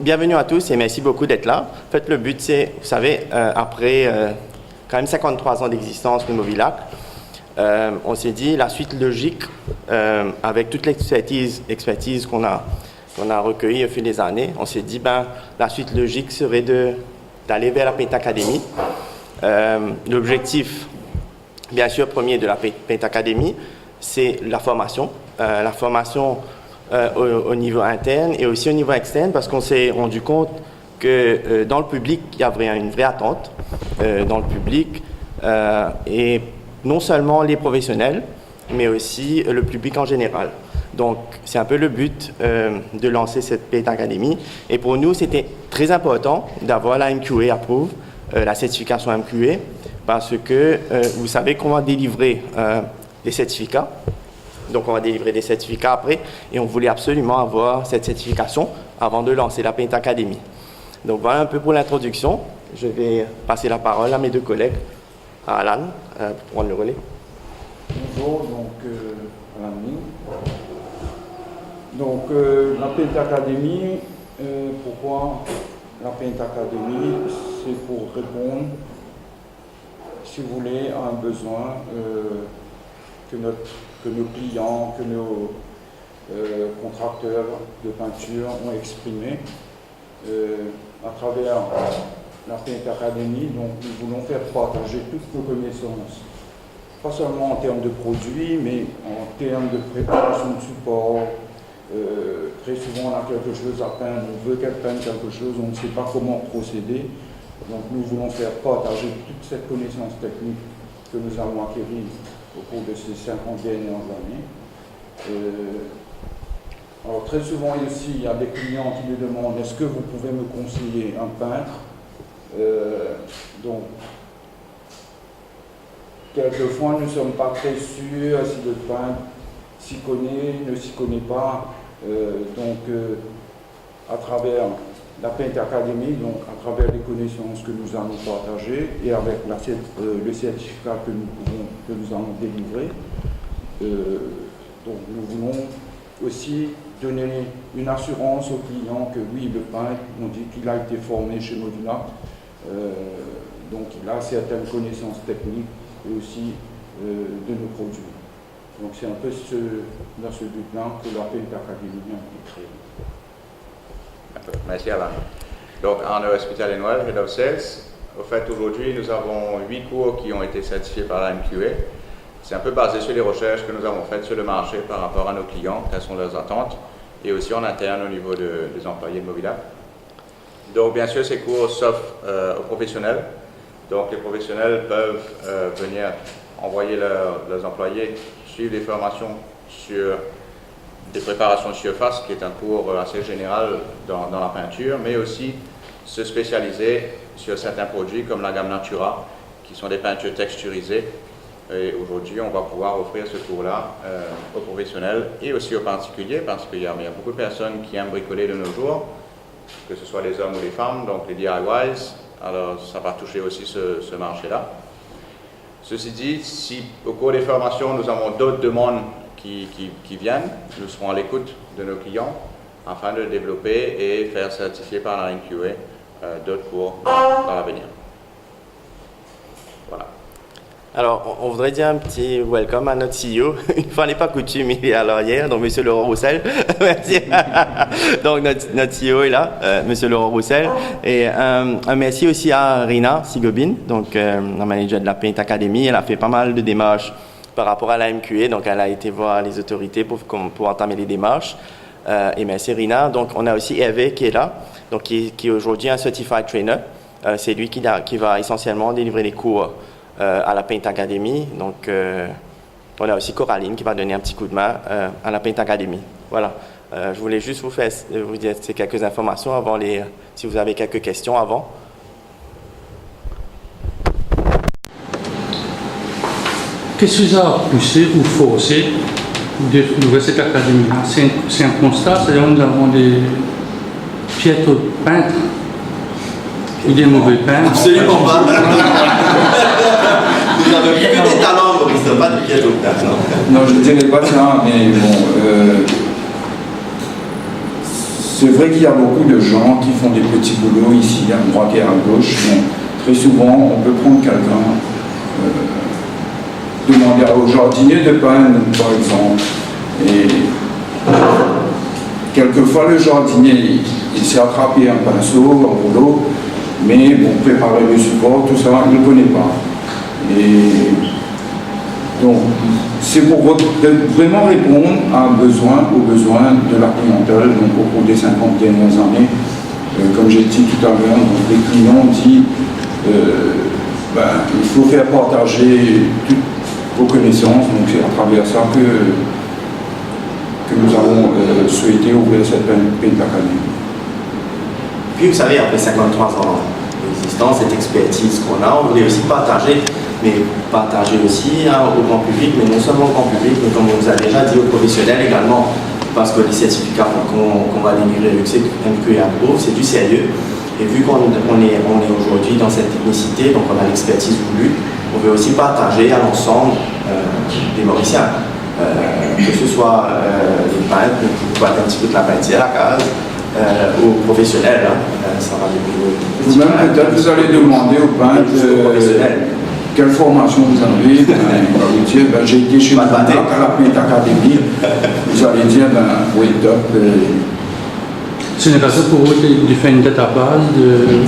bienvenue à tous et merci beaucoup d'être là. En fait, le but, c'est, vous savez, après quand même 53 ans d'existence de Movilac, on s'est dit la suite logique, avec toute l'expertise qu'on a recueillie au fil des années, on s'est dit, la suite logique serait d'aller vers la Paint Academy. L'objectif, bien sûr, premier de la Paint Academy, c'est la formation. Au niveau interne et aussi au niveau externe, parce qu'on s'est rendu compte que dans le public, il y avait une vraie attente dans le public, et non seulement les professionnels, mais aussi le public en général. Donc, c'est un peu le but de lancer cette Paint Academy. Et pour nous, c'était très important d'avoir la MQA approuve, la certification MQA, parce que vous savez qu'on va délivrer des certificats. Donc, on va délivrer des certificats après et on voulait absolument avoir cette certification avant de lancer la Paint Academy. Donc, voilà un peu pour l'introduction. Je vais passer la parole à mes deux collègues, à Alan, pour prendre le relais. Bonjour, donc Alan Ning. Donc, la Paint Academy, pourquoi la Paint Academy? C'est pour répondre, si vous voulez, à un besoin que nos clients, que nos contracteurs de peinture ont exprimé à travers la Paint Academy. Donc nous voulons faire partager toutes nos connaissances, pas seulement en termes de produits, mais en termes de préparation de support. Très souvent on a quelque chose à peindre, on veut qu'elle peigne quelque chose, on ne sait pas comment procéder. Donc nous voulons faire partager toute cette connaissance technique que nous avons acquérie au cours de ces 50 dernières années. Alors très souvent ici, il y a des clients qui me demandent est-ce que vous pouvez me conseiller un peintre? Donc, quelquefois, nous ne sommes pas très sûrs si le peintre s'y connaît, ne s'y connaît pas. À travers la Paint Academy, donc à travers les connaissances que nous allons partager et avec le certificat que nous allons délivrer, donc nous voulons aussi donner une assurance aux clients que oui, le peintre, on dit qu'il a été formé chez Movilac, donc il a certaines connaissances techniques et aussi de nos produits. Donc c'est un peu dans ce but-là que la Paint Academy a été créée. Merci Alain. Donc Arnaud Hospital-Noël, Head of Sales. Au fait, aujourd'hui, nous avons 8 cours qui ont été certifiés par la MQA. C'est un peu basé sur les recherches que nous avons faites sur le marché par rapport à nos clients, quelles sont leurs attentes, et aussi en interne au niveau des employés de Movilac. Donc bien sûr, ces cours s'offrent aux professionnels. Donc les professionnels peuvent venir envoyer leurs employés suivre des formations sur des préparations de surface, qui est un cours assez général dans la peinture, mais aussi se spécialiser sur certains produits comme la gamme Natura, qui sont des peintures texturisées. Et aujourd'hui, on va pouvoir offrir ce cours-là aux professionnels et aussi aux particuliers, parce qu'il y a beaucoup de personnes qui aiment bricoler de nos jours, que ce soit les hommes ou les femmes, donc les DIYs. Alors, ça va toucher aussi ce marché-là. Ceci dit, si au cours des formations, nous avons d'autres demandes qui viennent, nous serons à l'écoute de nos clients afin de développer et faire certifier par la NQA d'autres cours dans l'avenir. Voilà. Alors, on voudrait dire un petit welcome à notre CEO. Une fois n'est pas coutume, il est à l'arrière, donc M. Laurent Roussel. Merci. Donc, notre CEO est là, M. Laurent Roussel. Et un merci aussi à Rina Sigobin, donc la manager de la Paint Academy. Elle a fait pas mal de démarches par rapport à la MQA, donc elle a été voir les autorités pour entamer les démarches. Et merci Rina. Donc, on a aussi Hervé qui est là, donc qui est aujourd'hui un Certified Trainer. C'est lui qui va essentiellement délivrer les cours à la Paint Academy. Donc, on a aussi Coraline qui va donner un petit coup de main à la Paint Academy. Voilà. Je voulais juste vous dire ces quelques informations avant si vous avez quelques questions avant. Qu'est-ce qui vous a poussé ou forcé d'ouvrir cette académie-là? C'est un constat, c'est-à-dire que nous avons des piètres peintres ou des mauvais peintres. Absolument pas. Vous n'avez que des talents, Maurice, pas de piètres peintres. Non, je ne dirais pas ça, mais bon, c'est vrai qu'il y a beaucoup de gens qui font des petits boulots ici, à droite et à gauche. Donc, très souvent, on peut prendre quelqu'un, demander au jardinier de peindre, par exemple. Et quelquefois, le jardinier, il s'est attrapé un pinceau, un rouleau, mais bon, préparer le support, tout ça, il ne connaît pas. Et donc, c'est pour vraiment répondre aux besoins de la clientèle, donc au cours des 50 dernières années. Comme j'ai dit tout à l'heure, les clients ont dit il faut faire partager toutes vos connaissances, donc c'est à travers ça que nous avons souhaité ouvrir cette Paint Academy. Puis vous savez, après 53 ans d'existence, cette expertise qu'on a, on voulait aussi partager aussi au grand public, mais non seulement au grand public, mais comme on vous a déjà dit, aux professionnels également, parce que les certificats qu'on va délivrer avec MQA Pro, c'est du sérieux. Et vu qu'on est aujourd'hui dans cette technicité, donc on a l'expertise voulue, on veut aussi partager à l'ensemble des Mauriciens, que ce soit les peintres, pour battre un petit peu de la peinture à la case, aux professionnels. Ça va vous-même, peut-être vous allez demander aux peintres quelle formation vous avez. Il va vous dire, j'ai été chez à la Paint Academy. Vous allez dire, oui, top. C'est une occasion pour vous de faire une database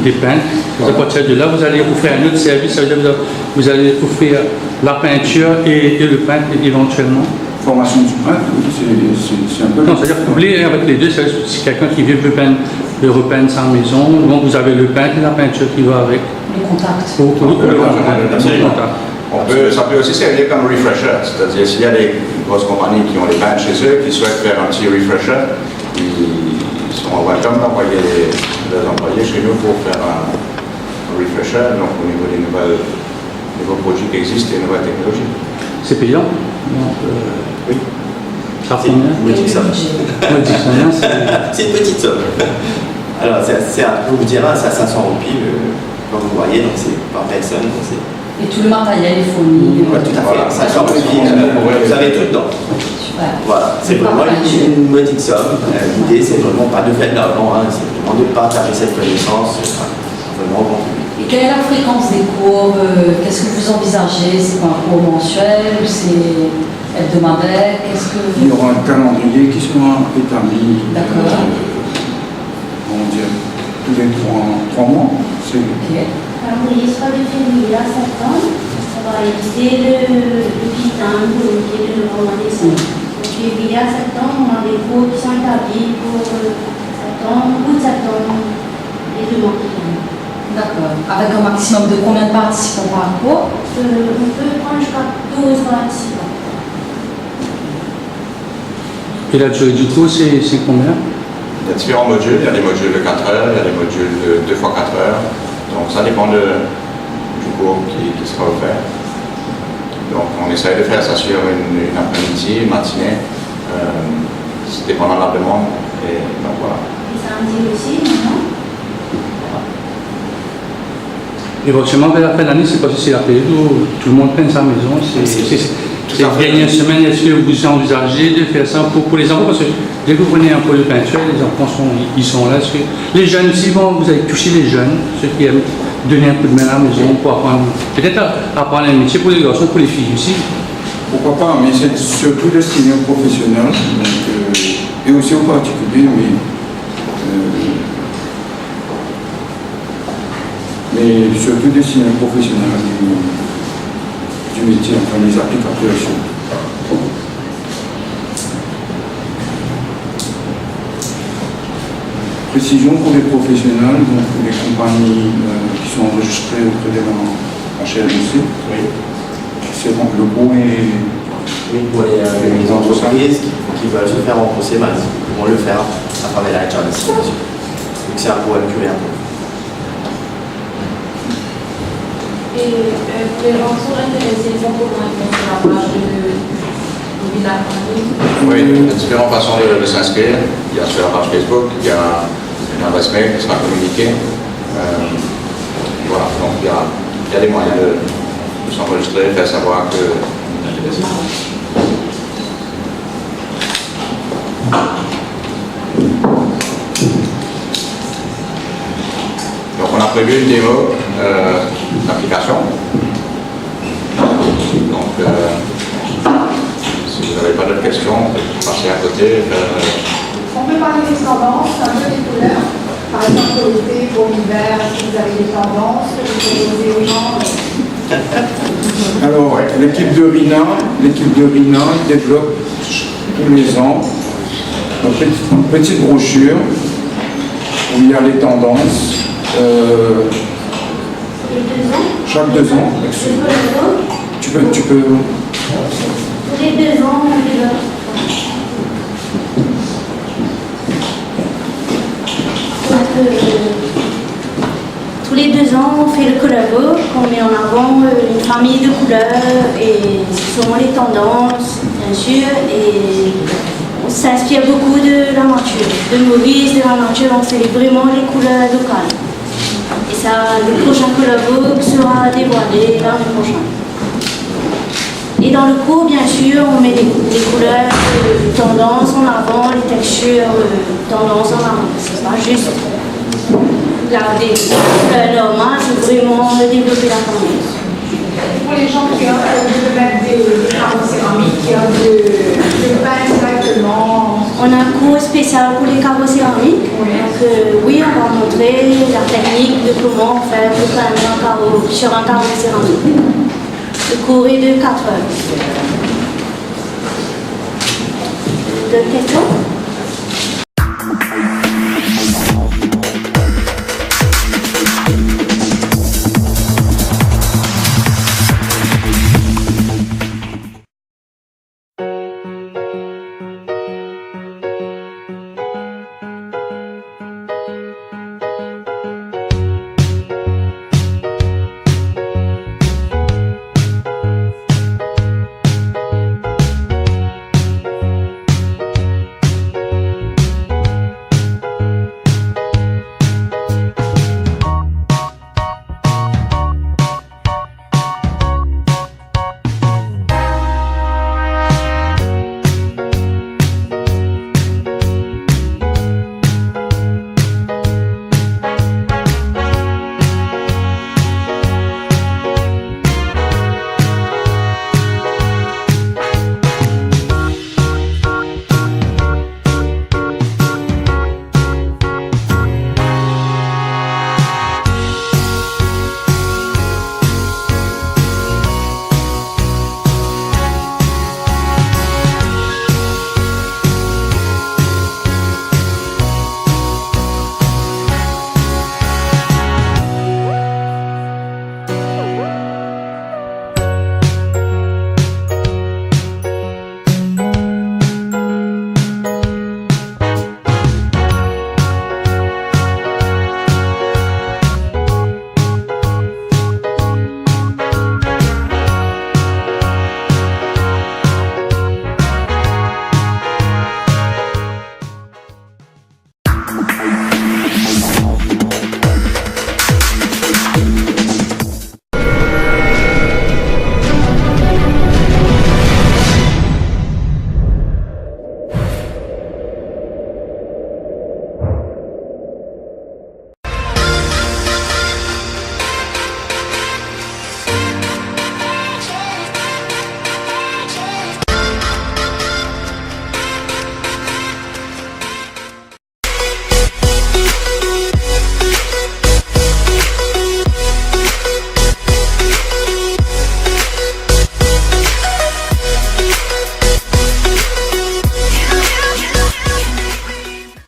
des peintres. À partir de là, vous allez offrir un autre service, ça veut dire que vous allez offrir la peinture et le peintre éventuellement. Formation du peintre, c'est un peu... Non, c'est-à-dire coubler avec les deux, c'est quelqu'un qui veut repeindre sa maison, donc vous avez le peintre et la peinture qui va avec. Le contact. Ça peut aussi servir comme refresher, c'est-à-dire s'il y a des grosses compagnies qui ont des peintres chez eux, qui souhaitent faire un petit refresher, ils sont welcome d'envoyer leurs employés chez nous pour faire un refresher, donc au niveau des nouveaux produits qui existent et des nouvelles technologies. C'est payant? Oui. Ça prend bien? Une petite somme. C'est une petite somme. Alors, pour vous dire, c'est à 500 roupies, comme vous voyez, donc c'est par personne. Et tout le matériel est fourni. Ouais, tout à fait. 500 roupies, vous avez tout dedans. Super. Voilà, c'est vraiment une petite somme. L'idée, c'est vraiment pas de faire de l'argent, c'est vraiment de partager cette connaissance vraiment au grand public. Et quelle est la fréquence des cours? Qu'est-ce que vous envisagez? C'est un cours mensuel ou c'est hebdomadaire? Il y aura un calendrier qui sera établi. D'accord. On dirait tous les 3 mois. Ok. Le calendrier sera de février à septembre. Ça va éviter le pitin qui est de novembre à décembre. De février à septembre, on a des cours qui sont établis pour septembre, août, septembre, les 2 mois qui viennent. D'accord. Avec un maximum de combien de participants par cours? On peut prendre jusqu'à 12 participants. Et la durée du cours, c'est combien? Il y a différents modules, il y a des modules de 4 heures, il y a des modules de 2 fois 4 heures, donc ça dépend du cours qui sera offert. Donc on essaie de faire ça sur une après-midi, une matinée, dépendant de la demande, et donc voilà. Et samedi aussi, non? Éventuellement, vers la fin de l'année, c'est pas si c'est la période où tout le monde peint sa maison. C'est la dernière semaine, est-ce que vous envisagez de faire ça pour les enfants? Parce que dès que vous prenez un pot de peinture, les enfants sont là. Est-ce que les jeunes aussi, vous avez touché les jeunes, ceux qui aiment donner un coup de main à la maison pour apprendre, peut-être apprendre un métier pour les garçons, pour les filles aussi? Pourquoi pas, mais c'est surtout destiné aux professionnels et aussi aux particuliers, mais surtout destiné aux professionnels du métier, enfin les applicateurs surtout. Précision pour les professionnels, donc pour les compagnies qui sont enregistrées auprès de la HLMC. Oui. C'est donc le coût est... Oui, pour les entreprises qui veulent se faire rembourser, ils vont le faire à travers la HLMC. Donc c'est un coût MQA. Et pour les gens qui sont intéressés, ils vont pouvoir être sur la page de Villa Famille. Oui, il y a différentes façons de s'inscrire. Il y a sur la page Facebook, il y a une adresse mail qui sera communiquée. Voilà, donc il y a des moyens de s'enregistrer, faire savoir que on est intéressé. prévu une démo d'application. Donc, si vous n'avez pas d'autres questions, on peut passer à côté. On peut parler des tendances, un peu des couleurs. Par exemple, pour l'été, pour l'hiver, si vous avez des tendances, que vous proposez aux gens. Alors, l'équipe de RINA développe tous les ans une petite brochure où il y a les tendances. Chaque 2 ans. Tu peux. Tous les 2 ans, on développe. Tous les 2 ans, on fait le collabo, on met en avant une famille de couleurs et selon les tendances, bien sûr, et on s'inspire beaucoup de la nature, de Maurice, de la nature, on fait vraiment les couleurs locales. Et ça, le prochain collabo sera dévoilé l'année prochaine. Et dans le cours, bien sûr, on met les couleurs tendance en avant, les textures tendance en avant. C'est pas juste garder normal, c'est vraiment développer la tendance. Pour les gens qui ont de mettre des carreaux céramiques, qui ont de peindre directement. On a un cours spécial pour les carreaux céramiques. Donc oui, on va montrer la technique de comment faire pour peindre un carreau sur un carreau céramique. Le cours est de 4 heures. D'autres questions?